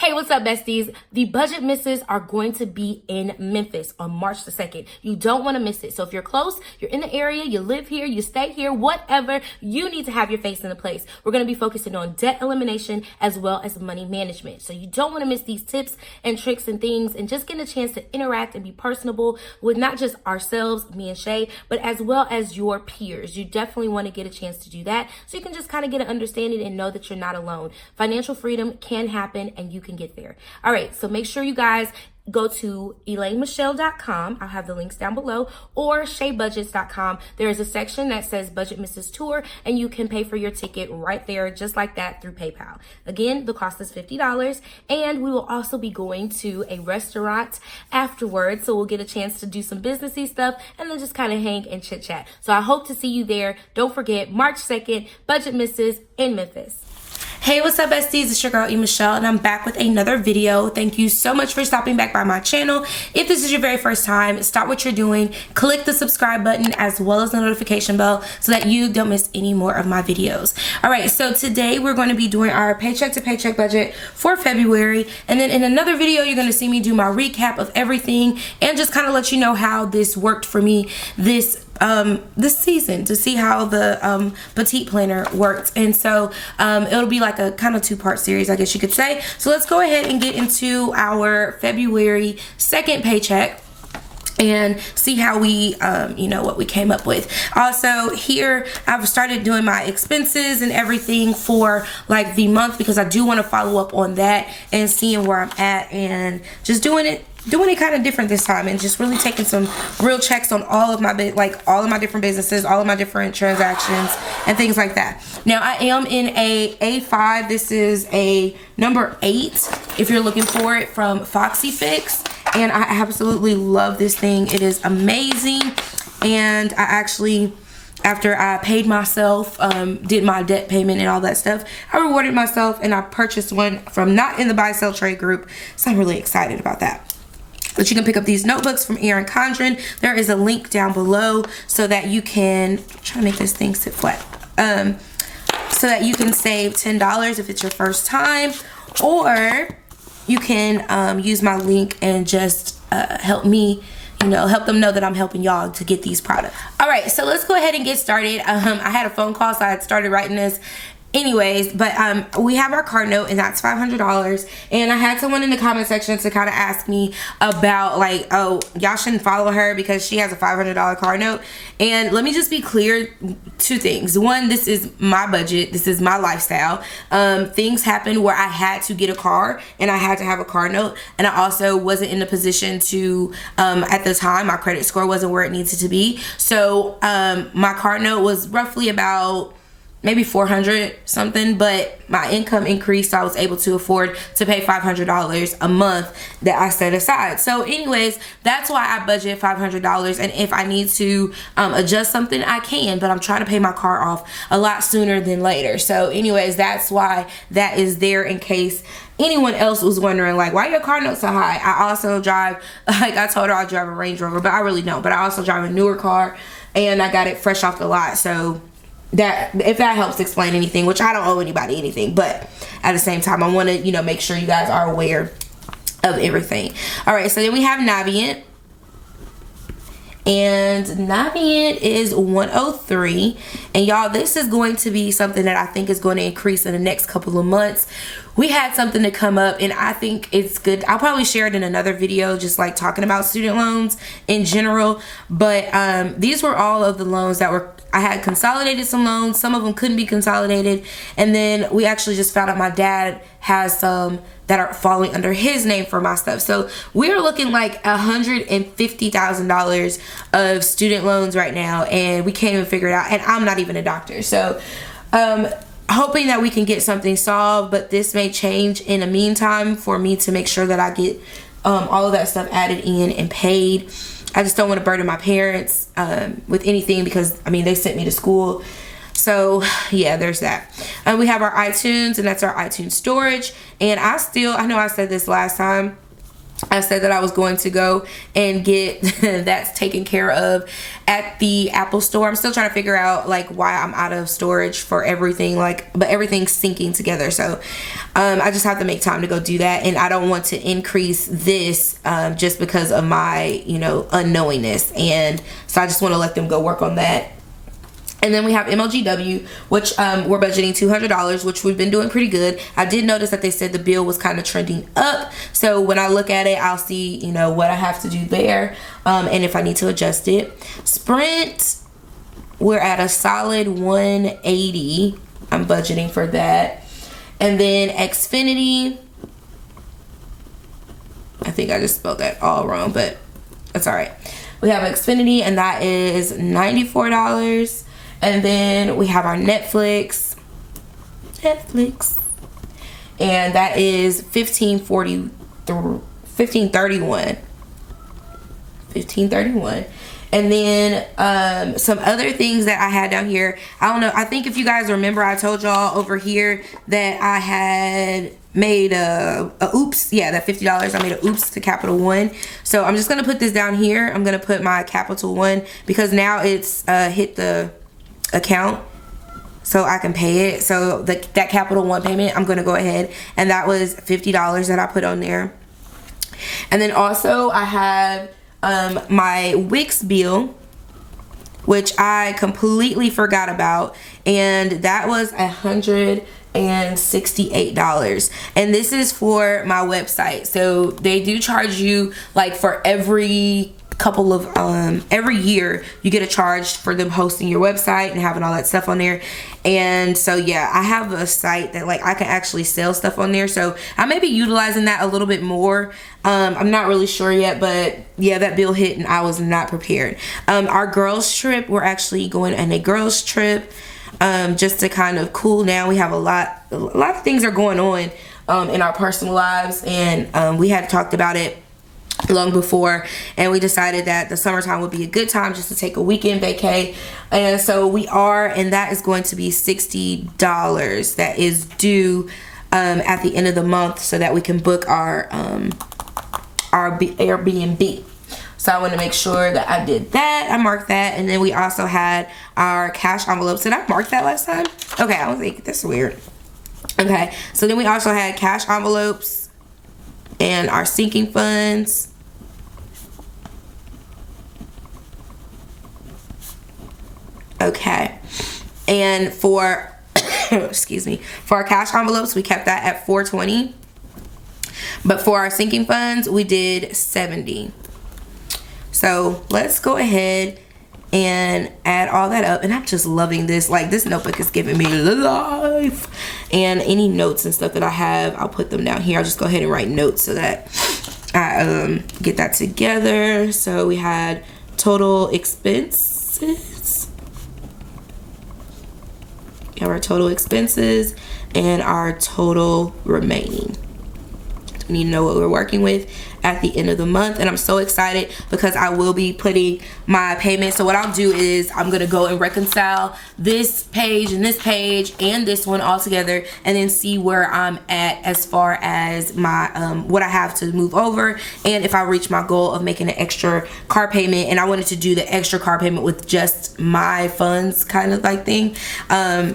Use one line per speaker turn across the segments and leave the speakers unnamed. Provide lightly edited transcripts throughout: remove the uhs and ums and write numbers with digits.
Hey, what's up, besties? The Budget Misses are going to be in Memphis on March the 2nd. You don't want to miss it. So if you're close, you're in the area, you live here, you stay here, whatever, you need to have your face in the place. We're going to be focusing on debt elimination as well as money management. So you don't want to miss these tips and tricks and things, and just getting a chance to interact and be personable with not just ourselves, me and Shay, but as well as your peers. You definitely want to get a chance to do that so you can just kind of get an understanding and know that you're not alone. Financial freedom can happen, and you can get there. All right, so make sure you guys go to ElaineMichelle.com. I'll have the links down below, or ShayBudgets.com. There is a section that says Budget Misses Tour, and you can pay for your ticket right there, just like that, through PayPal. Again, the cost is $50, and we will also be going to a restaurant afterwards, so we'll get a chance to do some businessy stuff and then just kind of hang and chit chat. So I hope to see you there. Don't forget, March 2nd, Budget Misses in Memphis. Hey, what's up, besties? It's your girl E.Michelle, and I'm back with another video. Thank you so much for stopping back by my channel. If this is your very first time, stop what you're doing, click the subscribe button as well as the notification bell so that you don't miss any more of my videos. All right, so today we're going to be doing our paycheck to paycheck budget for February, and then in another video you're going to see me do my recap of everything and just kind of let you know how this worked for me this season, to see how the petite planner worked. And so it'll be like a kind of two-part series, I guess you could say. So let's go ahead and get into our February 2nd paycheck and see how we what we came up with. Also, here I've started doing my expenses and everything for like the month, because I do want to follow up on that and seeing where I'm at and just doing it kind of different this time, and just really taking some real checks on all of my different businesses, all of my different transactions and things like that. Now I am in a A5. This is a number 8 if you're looking for it, from Foxy Fix, and I absolutely love this thing. It is amazing. And I actually, after I paid myself, did my debt payment and all that stuff, I rewarded myself and I purchased one from Not in the Buy Sell Trade group. So I'm really excited about that. But you can pick up these notebooks from Erin Condren. There is a link down below so that you can, I'm trying to make this thing sit flat, so that you can save $10 if it's your first time, or you can use my link and just help me, help them know that I'm helping y'all to get these products. All right, so let's go ahead and get started. I had a phone call, so I had started writing this anyways, but we have our card note, and that's $500. And I had someone in the comment section to kind of ask me about, like, oh, y'all shouldn't follow her because she has a $500 card note. And let me just be clear, two things. One, this is my budget, this is my lifestyle. Things happened where I had to get a car and I had to have a card note, and I also wasn't in a position to, at the time, my credit score wasn't where it needed to be. So my card note was roughly about maybe 400 something, but my income increased, so I was able to afford to pay $500 a month that I set aside. So anyways, that's why I budget $500, and if I need to adjust something, I can, but I'm trying to pay my car off a lot sooner than later. So anyways, that's why that is there, in case anyone else was wondering, like, why your car note so high. I also drive, like I told her, I drive a Range Rover, but I really don't. But I also drive a newer car, and I got it fresh off the lot. So that, if that helps explain anything, which I don't owe anybody anything, but at the same time, I want to, make sure you guys are aware of everything. All right, so then we have Navient. And Navient is 103, and y'all, this is going to be something that I think is going to increase in the next couple of months. We had something to come up, and I think it's good. I'll probably share it in another video, just like talking about student loans in general. But these were all of the loans that were, I had consolidated some loans, some of them couldn't be consolidated, and then we actually just found out my dad has some that are falling under his name for my stuff. So we're looking like $150,000 of student loans right now, and we can't even figure it out, and I'm not even a doctor. So hoping that we can get something solved, but this may change in the meantime for me to make sure that I get all of that stuff added in and paid. I just don't want to burden my parents with anything, because they sent me to school. So yeah, there's that. We have our iTunes, and that's our iTunes storage. And I know I said this last time, I said that I was going to go and get that's taken care of at the Apple store. I'm still trying to figure out like why I'm out of storage for everything, like, but everything's syncing together. So I just have to make time to go do that, and I don't want to increase this just because of my, you know, unknowingness. And so I just want to let them go work on that. And then we have MLGW, which we're budgeting $200, which we've been doing pretty good. I did notice that they said the bill was kind of trending up. So when I look at it, I'll see, you know, what I have to do there and if I need to adjust it. Sprint, we're at a solid 180. I'm budgeting for that. And then Xfinity, I think I just spelled that all wrong, but that's all right. We have Xfinity, and that is $94. And then we have our Netflix, and that is $1531. And then some other things that I had down here. I don't know. I think if you guys remember, I told y'all over here that I had made a oops. Yeah, that $50. I made a oops to Capital One. So I'm just gonna put this down here. I'm gonna put my Capital One because now it's hit the account so I can pay it. So that Capital One payment, I'm gonna go ahead, and that was $50 that I put on there. And then also I have my Wix bill, which I completely forgot about, and that was $168. And this is for my website. So they do charge you like for every couple of every year you get a charge for them hosting your website and having all that stuff on there. And so yeah, I have a site that like I can actually sell stuff on there, so I may be utilizing that a little bit more. I'm not really sure yet, but yeah, that bill hit and I was not prepared. Our girls trip, we're actually going on a girls trip just to kind of cool down. We have a lot of things are going on in our personal lives, and we had talked about it long before, and we decided that the summertime would be a good time just to take a weekend vacay. And so we are, and that is going to be $60 that is due at the end of the month so that we can book our Airbnb. So I want to make sure that I did that. I marked that. And then we also had our cash envelopes. Did I mark that last time? Okay, I was like, that's weird. Okay, so then we also had cash envelopes and our sinking funds. Okay, and for excuse me, for our cash envelopes, we kept that at $420, but for our sinking funds, we did $70. So let's go ahead and add all that up. And I'm just loving this. Like, this notebook is giving me life. And any notes and stuff that I have, I'll put them down here. I'll just go ahead and write notes so that I get that together. So we had total expenses. We have our total expenses and our total remaining. We need to know what we're working with at the end of the month, and I'm so excited because I will be putting my payment. So what I'll do is I'm gonna go and reconcile this page and this one all together, and then see where I'm at as far as my what I have to move over, and if I reach my goal of making an extra car payment. And I wanted to do the extra car payment with just my funds kind of like thing.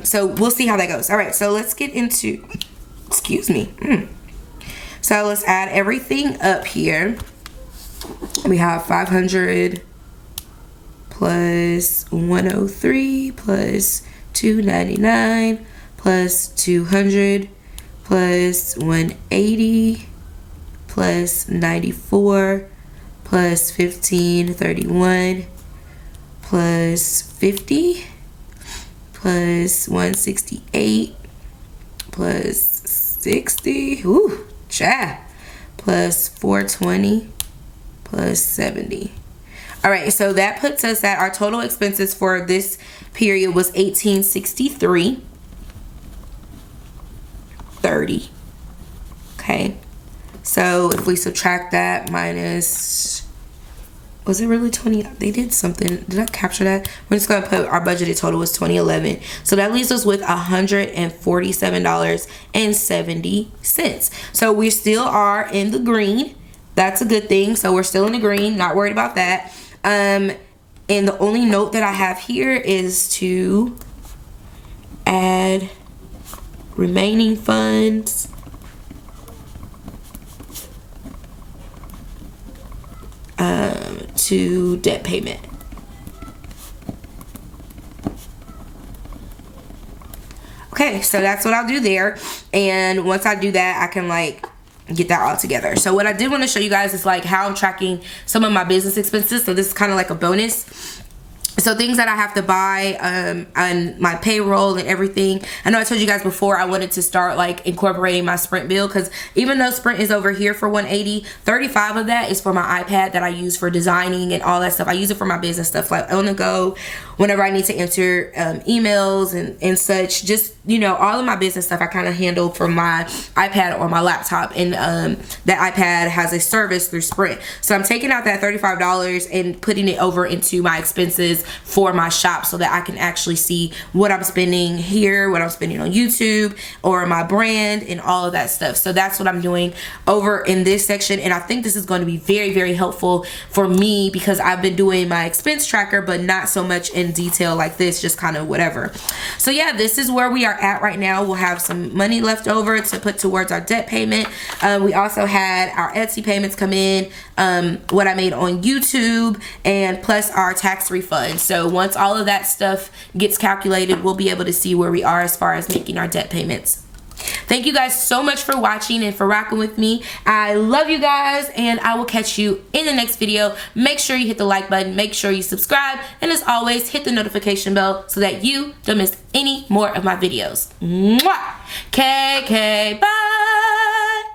So we'll see how that goes. All right, so let's get into, excuse me. So let's add everything up here. We have 500 plus 103 plus 299 plus 200 plus 180 plus 94 plus 1531 plus 50 plus 168 plus 60. Ooh. Plus 420 plus 70. All right, so that puts us at our total expenses for this period was $1863.30. Okay, so if we subtract that minus, was it really 20? They did something. Did I capture that? We're just gonna put our budgeted total was 2011. So that leaves us with $147.70. So we still are in the green. that's a good thing. So we're still in the green, not worried about that. And the only note that I have here is to add remaining funds to debt payment. Okay, so that's what I'll do there. And once I do that, I can like get that all together. So what I did want to show you guys is like how I'm tracking some of my business expenses. So this is kind of like a bonus. So things that I have to buy on my payroll and everything. I know I told you guys before I wanted to start like incorporating my Sprint bill, because even though Sprint is over here for $180, $35 of that is for my iPad that I use for designing and all that stuff. I use it for my business stuff, like on the go, whenever I need to enter emails and such. Just, you know, all of my business stuff I kind of handle from my iPad or my laptop, and that iPad has a service through Sprint. So I'm taking out that $35 and putting it over into my expenses for my shop, so that I can actually see what I'm spending here, what I'm spending on YouTube or my brand and all of that stuff. So that's what I'm doing over in this section, and I think this is going to be very, very helpful for me, because I've been doing my expense tracker but not so much in detail like this, just kind of whatever. So yeah, this is where we are at right now. We'll have some money left over to put towards our debt payment. We also had our Etsy payments come in, what I made on YouTube, and plus our tax refund. So once all of that stuff gets calculated, we'll be able to see where we are as far as making our debt payments. Thank you guys so much for watching and for rocking with me. I love you guys, and I will catch you in the next video. Make sure you hit the like button, make sure you subscribe, and as always, hit the notification bell so that you don't miss any more of my videos. Mwah! KK, bye!